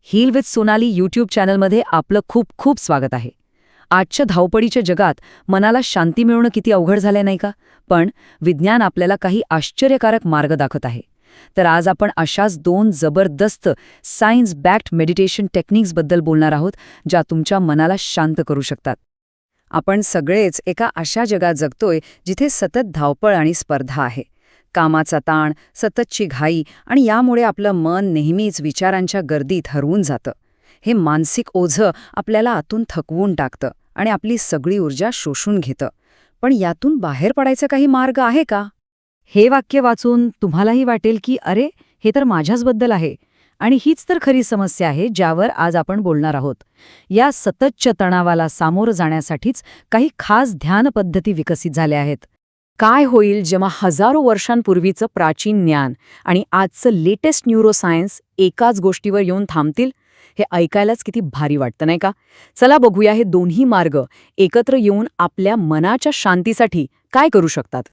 Heal with Sonali YouTube चॅनलमध्ये आपलं खूप खूप स्वागत आहे. आजच्या धावपळीच्या जगात मनाला शांती मिळवणं किती अवघड झालंय नाही का? पण विज्ञान आपल्याला काही आश्चर्यकारक मार्ग दाखवत आहे. तर आज आपण अशाच 2 जबरदस्त सायन्स बॅक्ड मेडिटेशन टेक्निक्सबद्दल बोलणार आहोत, ज्या तुमच्या मनाला शांत करू शकतात. आपण सगळेच एका अशा जगात जगतोय जिथे सतत धावपळ आणि स्पर्धा आहे. कामाचा ताण, सततची घाई आणि यामुळे आपलं मन नेहमीच विचारांच्या गर्दीत हरवून जातं. हे मानसिक ओझं आपल्याला आतून थकवून टाकतं आणि आपली सगळी ऊर्जा शोषून घेतं. पण यातून बाहेर पडायचा काही मार्ग आहे का? हे वाक्य वाचून तुम्हालाही वाटेल की अरे, हे तर माझ्याचबद्दल आहे. आणि हीच तर खरी समस्या आहे ज्यावर आज आपण बोलणार आहोत. या सततच्या तणावाला सामोरं जाण्यासाठीच काही खास ध्यान पद्धती विकसित झाल्या आहेत. काय होईल जेव्हा हजारो वर्षांपूर्वीचं प्राचीन ज्ञान आणि आजचं लेटेस्ट न्यूरोसायन्स एकाच गोष्टीवर येऊन थांबतील? हे ऐकायलाच किती भारी वाटतं नाही का? चला बघूया हे दोन्ही मार्ग एकत्र येऊन आपल्या मनाच्या शांतीसाठी काय करू शकतात.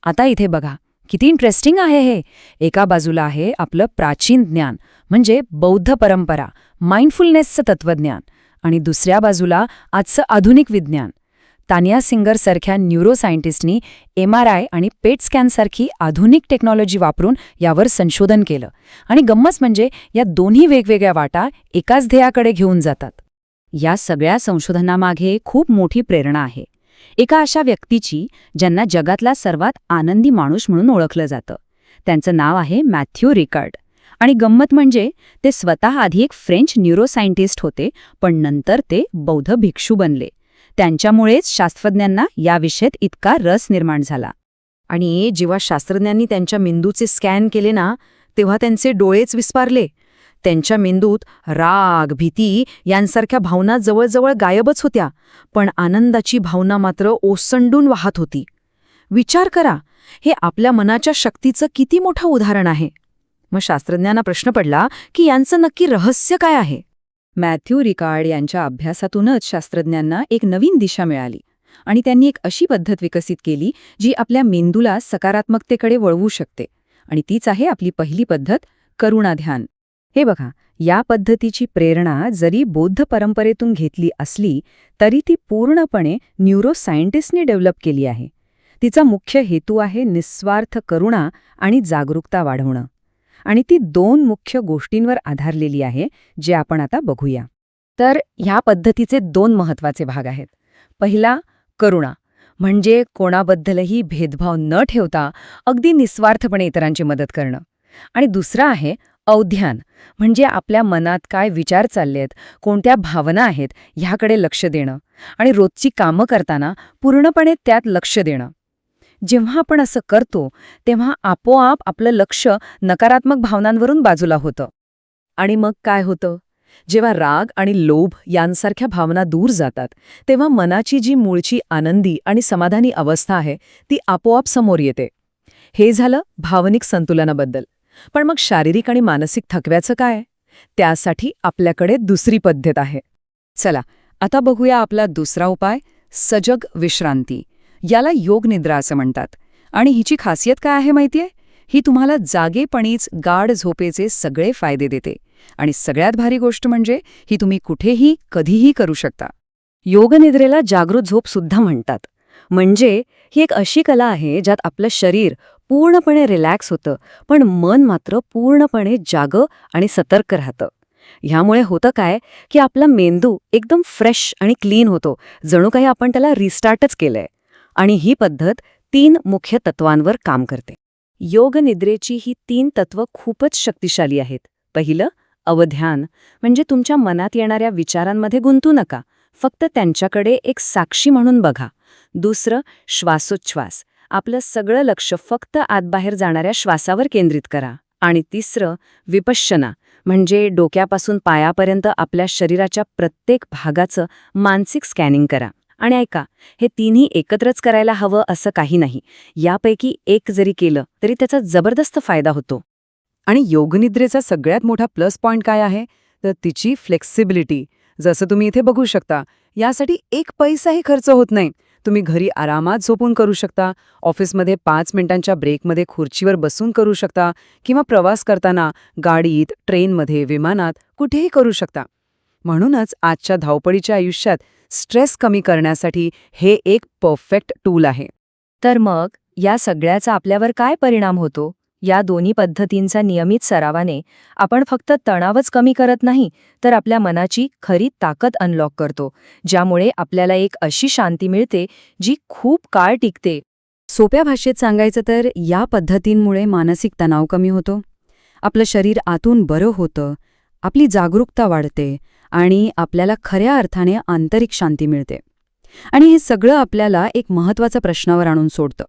आता इथे बघा, किती इंटरेस्टिंग आहे हे. एका बाजूला आहे आपलं प्राचीन ज्ञान म्हणजे बौद्ध परंपरा, माइंडफुलनेसचं तत्वज्ञान, आणि दुसऱ्या बाजूला आजचं आधुनिक विज्ञान. तानिया सिंगर सारख्या न्यूरोसायंटिस्टनी MRI आणि पेट स्कॅनसारखी आधुनिक टेक्नॉलॉजी वापरून यावर संशोधन केलं. आणि गंमत म्हणजे या दोन्ही वेगवेगळ्या वाटा एकाच ध्येयाकडे घेऊन जातात. या सगळ्या संशोधनामागे खूप मोठी प्रेरणा आहे. एका अशा व्यक्तीची ज्यांना जगातला सर्वात आनंदी माणूस म्हणून ओळखलं जातं. त्यांचं नाव आहे मॅथ्यू रिकार्ड. आणि गंमत म्हणजे ते स्वतः आधी एक फ्रेंच न्यूरोसायंटिस्ट होते, पण नंतर ते बौद्ध भिक्षू बनले. त्यांच्यामुळेच शास्त्रज्ञांना या विषयात इतका रस निर्माण झाला. आणि जेव्हा शास्त्रज्ञांनी त्यांच्या मेंदूचे स्कॅन केले ना, तेव्हा त्यांचे डोळेच विस्पारले. त्यांच्या मेंदूत राग, भीती यांसारख्या भावना जवळजवळ गायबच होत्या, पण आनंदाची भावना मात्र ओसंडून वाहत होती. विचार करा, हे आपल्या मनाच्या शक्तीचं किती मोठं उदाहरण आहे. मग शास्त्रज्ञांना प्रश्न पडला की यांचं नक्की रहस्य काय आहे. मॅथ्यू रिकार्ड यांच्या अभ्यासातूनच शास्त्रज्ञांना एक नवीन दिशा मिळाली आणि त्यांनी एक अशी पद्धत विकसित केली जी आपल्या मेंदूला सकारात्मकतेकडे वळवू शकते. आणि तीच आहे आपली पहिली पद्धत, करुणा ध्यान. हे बघा, या पद्धतीची प्रेरणा जरी बौद्ध परंपरेतून घेतली असली तरी ती पूर्णपणे न्यूरोसायंटिस्टने डेव्हलप केली आहे. तिचा मुख्य हेतू आहे निस्वार्थ करुणा आणि जागरूकता वाढवणं. आणि ती 2 मुख्य गोष्टींवर आधारलेली आहे, जे आपण आता बघूया. तर ह्या पद्धतीचे 2 महत्त्वाचे भाग आहेत. पहिला, करुणा, म्हणजे कोणाबद्दलही भेदभाव न ठेवता अगदी निस्वार्थपणे इतरांची मदत करणं. आणि दुसरा आहे अवध्यान, म्हणजे आपल्या मनात काय विचार चाललेत, कोणत्या भावना आहेत ह्याकडे लक्ष देणं आणि रोजची कामं करताना पूर्णपणे त्यात लक्ष देणं. जेव्हा आपण असं करतो तेव्हा आपोआप आपलं लक्ष नकारात्मक भावनांवरून बाजूला होतं. आणि मग काय होतं? जेव्हा राग आणि लोभ यांसारख्या भावना दूर जातात तेव्हा मनाची जी मूळची आनंदी आणि समाधानी अवस्था आहे ती आपोआप समोर येते. हे झालं भावनिक संतुलनाबद्दल. पण मग शारीरिक आणि मानसिक थकव्याचं काय? त्यासाठी आपल्याकडे दुसरी पद्धत आहे. चला आता बघूया आपला दुसरा उपाय, सजग विश्रांती. याला योग निद्रा असं म्हणतात. आणि हिची खासियत काय आहे माहितीये? ही तुम्हाला जागेपणीच गाढ झोपेचे सगळे फायदे देते. आणि सगळ्यात भारी गोष्ट म्हणजे ही तुम्ही कुठेही कधीही करू शकता. योगनिद्रेला जागृत झोप सुद्धा म्हणतात. म्हणजे ही एक अशी कला आहे ज्यात आपलं शरीर पूर्णपणे रिलॅक्स होतं, पण मन मात्र पूर्णपणे जागं आणि सतर्क राहतं. ह्यामुळे होतं काय की आपला मेंदू एकदम फ्रेश आणि क्लीन होतो, जणू काही आपण त्याला रिस्टार्टच केलंय. आणि ही पद्धत 3 मुख्य तत्वांवर काम करते. योगनिद्रेची ही 3 तत्व खूपच शक्तिशाली आहेत. पहिलं, अवध्यान, म्हणजे तुमच्या मनात येणाऱ्या विचारांमध्ये गुंतू नका, फक्त त्यांच्याकडे एक साक्षी म्हणून बघा. दुसरं, श्वासोच्छ्वास, आपलं सगळं लक्ष फक्त आतबाहेर जाणाऱ्या श्वासावर केंद्रित करा. आणि तिसरं, विपश्यना, म्हणजे डोक्यापासून पायापर्यंत आपल्या शरीराच्या प्रत्येक भागाचं मानसिक स्कॅनिंग करा. आणि ऐका, हे 3ही एकत्रच करायला हवं असं काही नाही. यापैकी एक जरी केलं तरी त्याचा जबरदस्त फायदा होतो. आणि योगनिद्रेचा सगळ्यात मोठा प्लस पॉइंट काय आहे तर तिची फ्लेक्सिबिलिटी. जसं तुम्ही इथे बघू शकता, यासाठी 1 पैसाही खर्च होत नाही. तुम्ही घरी आरामात झोपून करू शकता, ऑफिसमध्ये 5 मिनिटांच्या ब्रेकमध्ये खुर्चीवर बसून करू शकता किंवा प्रवास करताना गाडीत, ट्रेनमध्ये, विमानात कुठेही करू शकता. म्हणूनच आजच्या धावपळीच्या आयुष्यात स्ट्रेस कमी करण्यासाठी हे एक परफेक्ट टूल आहे. तर मग या सगळ्याचा आपल्यावर काय परिणाम होतो? या दोन्ही पद्धतींचा नियमित सरावाने आपण फक्त तणावच कमी करत नाही, तर आपल्या मनाची खरी ताकद अनलॉक करतो, ज्यामुळे आपल्याला एक अशी शांती मिळते जी खूप काळ टिकते. सोप्या भाषेत सांगायचं तर या पद्धतींमुळे मानसिक तणाव कमी होतो, आपलं शरीर आतून बरं होतं, आपली जागरूकता वाढते आणि आपल्याला खऱ्या अर्थाने आंतरिक शांती मिळते. आणि हे सगळं आपल्याला एक महत्त्वाचा प्रश्नावर आणून सोडतं.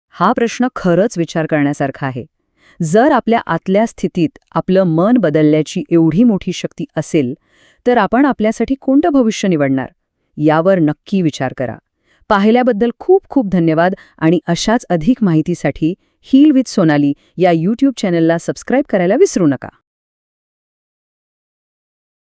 हा प्रश्न खरंच विचार करण्यासारखा आहे. जर आपल्या आतल्या स्थितीत आपलं मन बदलण्याची एवढी मोठी शक्ती असेल, तर आपण आपल्यासाठी कोणतं भविष्य निवडणार? यावर नक्की विचार करा. पाहिल्याबद्दल खूप खूप धन्यवाद आणि अशाच अधिक माहितीसाठी हील विथ सोनाली या YouTube चॅनलला सबस्क्राईब करायला विसरू नका.